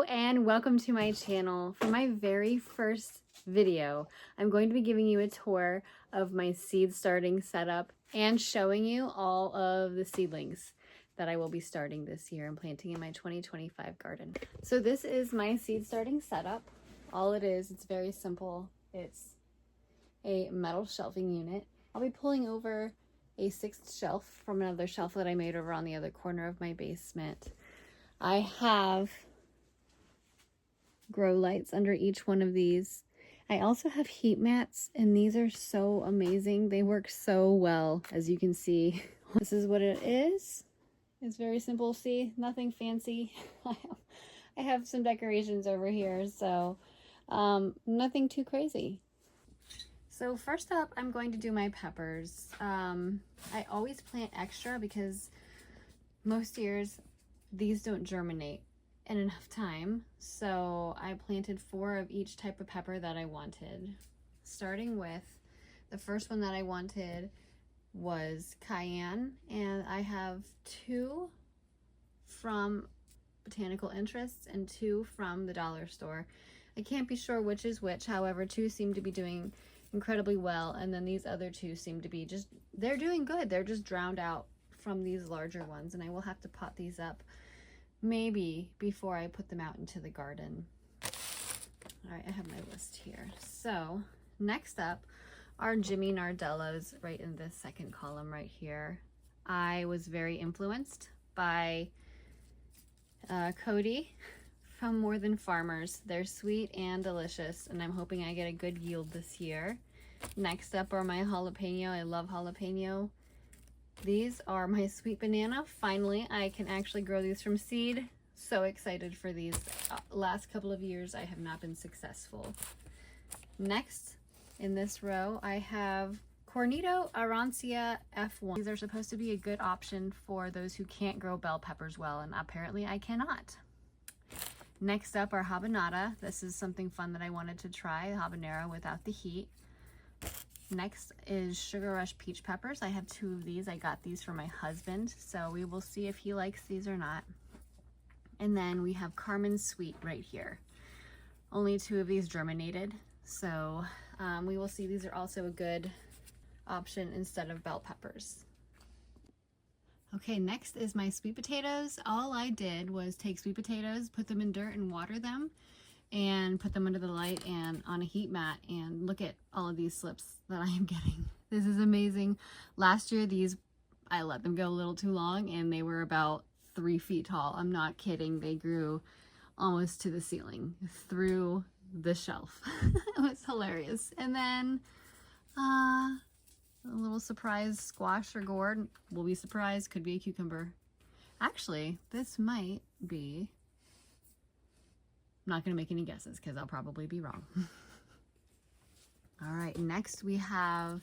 And welcome to my channel. For my very first video, I'm going to be giving you a tour of my seed starting setup and showing you all of the seedlings that I will be starting this year and planting in my 2025 garden. So this is my seed starting setup. All it is, it's very simple. It's a metal shelving unit. I'll be pulling over a 6th shelf from another shelf that I made over on the other corner of my basement. I have grow lights under each one of these. I also have heat mats, and these are so amazing. They work so well, as you can see. This is what it is. It's very simple. See, nothing fancy. I have some decorations over here, so nothing too crazy. So first up, I'm going to do my peppers. I always plant extra because most years these don't germinate in enough time, so I planted 4 of each type of pepper that I wanted. Starting with the first one that I wanted was cayenne, and I have 2 from Botanical Interests and 2 from the dollar store. I can't be sure which is which, however 2 seem to be doing incredibly well, and then these other 2 seem to be they're doing good. They're just drowned out from these larger ones, and I will have to pot these up maybe before I put them out into the garden. All right, I have my list here. So next up are Jimmy Nardellos right in this second column right here. I was very influenced by Cody from More Than Farmers. They're sweet and delicious, and I'm hoping I get a good yield this year. Next up are my jalapeno. I love jalapeno. These are my sweet banana. Finally, I can actually grow these from seed. So excited for these. Last couple of years, I have not been successful. Next, in this row, I have Cornito Arancia F1. These are supposed to be a good option for those who can't grow bell peppers well, and apparently I cannot. Next up are habanada. This is something fun that I wanted to try, habanero without the heat. Next is Sugar Rush peach peppers. I have 2 of these. I got these for my husband, so we will see if he likes these or not. And then we have Carmen Sweet right here. Only 2 of these germinated, so we will see. These are also a good option instead of bell peppers. Okay, next is my sweet potatoes. All I did was take sweet potatoes, put them in dirt and water them, and put them under the light and on a heat mat, and look at all of these slips that I am getting. This is amazing. Last year these, I let them go a little too long, and they were about 3 feet tall. I'm not kidding. They grew almost to the ceiling through the shelf. It was hilarious. And then a little surprise squash or gourd. We'll be surprised. Could be a cucumber. Actually, this might be, I'm not going to make any guesses because I'll probably be wrong. All right, next we have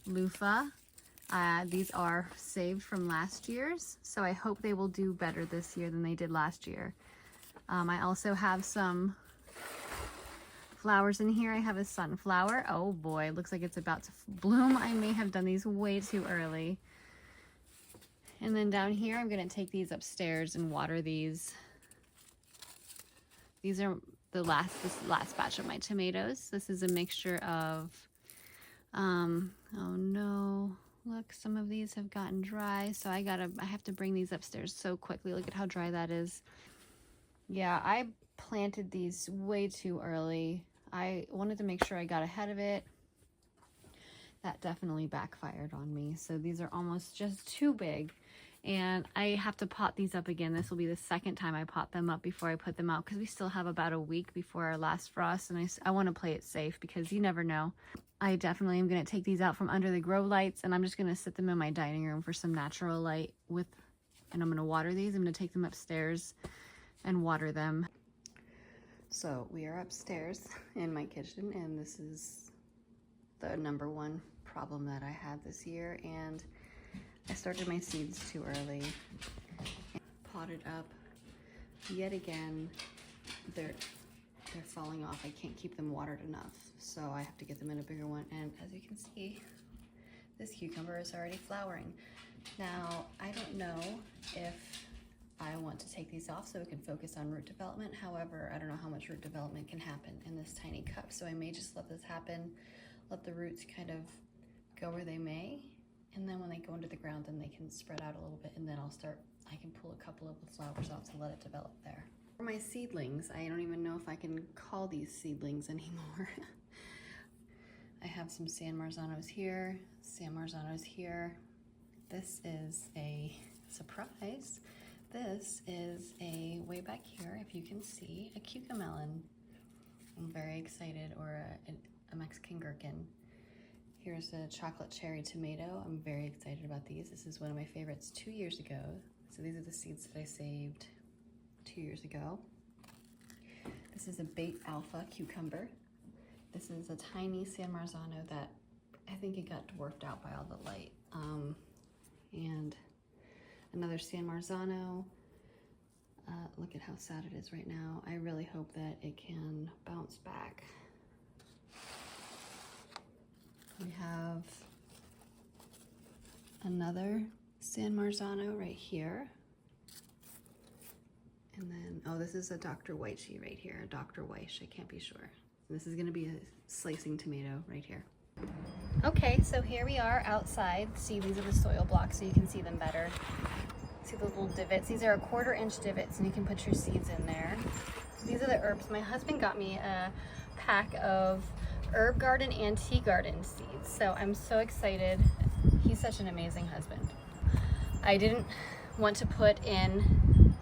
loofah. These are saved from last year's, so I hope they will do better this year than they did last year. I also have some flowers in here. I have a sunflower. Oh boy, looks like it's about to bloom. I may have done these way too early. And then down here, I'm going to take these upstairs and water these. These are this last batch of my tomatoes. This is a mixture of, oh no, look, some of these have gotten dry, so I have to bring these upstairs so quickly. Look at how dry that is. Yeah, I planted these way too early. I wanted to make sure I got ahead of it. That definitely backfired on me. So these are almost just too big, and I have to pot these up again. This will be the second time I pot them up before I put them out, because we still have about a week before our last frost, and I want to play it safe because you never know. I definitely am going to take these out from under the grow lights, and I'm just going to sit them in my dining room for some natural light and I'm going to water these. I'm going to take them upstairs and water them. So we are upstairs in my kitchen, and this is the #1 problem that I had this year, and I started my seeds too early. Potted up yet again. They're falling off. I can't keep them watered enough, so I have to get them in a bigger one. And as you can see, this cucumber is already flowering. Now, I don't know if I want to take these off so we can focus on root development. However, I don't know how much root development can happen in this tiny cup, so I may just let this happen, let the roots kind of go where they may, and then when they go into the ground, then they can spread out a little bit, and then I can pull a couple of the flowers out to let it develop there. For my seedlings, I don't even know if I can call these seedlings anymore. I have some San Marzanos here, San Marzanos here. This is a surprise. This is way back here, if you can see, a cucamelon. I'm very excited, or a Mexican gherkin. Here's a chocolate cherry tomato. I'm very excited about these. This is one of my favorites 2 years ago. So these are the seeds that I saved 2 years ago. This is a Bait Alpha cucumber. This is a tiny San Marzano that I think it got dwarfed out by all the light. And another San Marzano. Look at how sad it is right now. I really hope that it can bounce back. We have another San Marzano right here. And then, oh, this is a Dr. Weiche right here, a Dr. Weiche, I can't be sure. This is gonna be a slicing tomato right here. Okay, so here we are outside. See, these are the soil blocks so you can see them better. See the little divots? These are 1/4 inch divots and you can put your seeds in there. These are the herbs. My husband got me a pack of herb garden and tea garden seeds. So I'm so excited. He's such an amazing husband. I didn't want to put in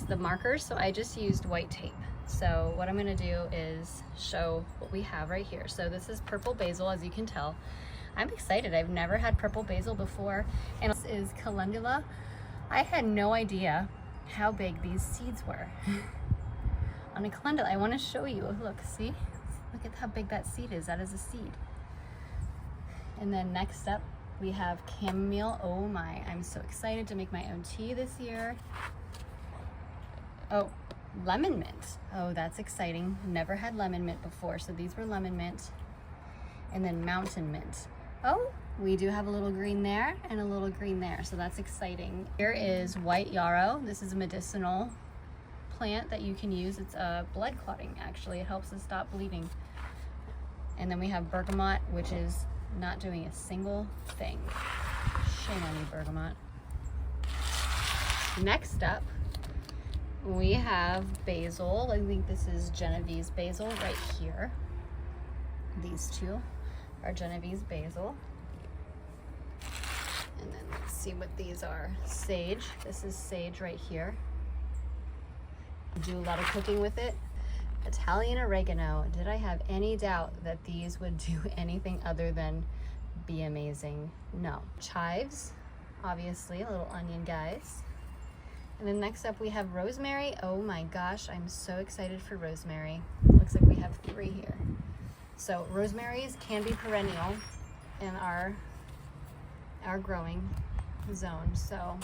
the markers, so I just used white tape. So what I'm gonna do is show what we have right here. So this is purple basil, as you can tell. I'm excited. I've never had purple basil before. And this is calendula. I had no idea how big these seeds were. On a calendula, I wanna show you. Look, see? Look at how big that seed is. That is a seed. And then next up, we have chamomile. Oh my, I'm so excited to make my own tea this year. Oh, lemon mint. Oh, that's exciting. Never had lemon mint before, so these were lemon mint. And then mountain mint. Oh, we do have a little green there and a little green there, so that's exciting. Here is white yarrow. This is a medicinal plant that you can use. It's blood clotting, actually. It helps us stop bleeding. And then we have bergamot, which is not doing a single thing. Shame on you, bergamot. Next up, we have basil. I think this is Genovese basil right here. These two are Genovese basil. And then let's see what these are. Sage. This is sage right here. I do a lot of cooking with it. Italian oregano. Did I have any doubt that these would do anything other than be amazing? No. Chives, obviously, a little onion, guys. And then next up we have rosemary. Oh my gosh, I'm so excited for rosemary. Looks like we have 3 here. So rosemaries can be perennial in our growing zone. So,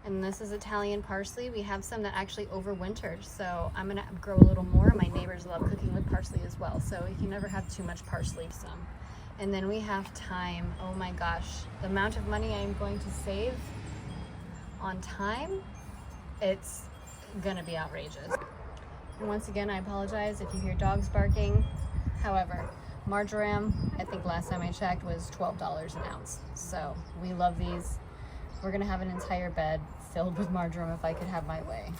and this is Italian parsley. We have some that actually overwintered, so I'm gonna grow a little more. My neighbors love cooking with parsley as well, so you can never have too much parsley. Some. And then we have thyme. Oh my gosh, the amount of money I'm going to save on thyme, it's gonna be outrageous. And once again, I apologize if you hear dogs barking. However, marjoram, I think last time I checked, was $12 an ounce. So we love these. We're gonna have an entire bed filled with marjoram if I could have my way.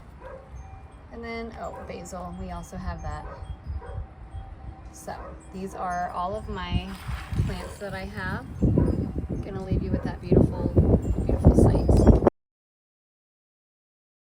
And then, oh, basil, we also have that. So these are all of my plants that I have. I'm gonna leave you with that beautiful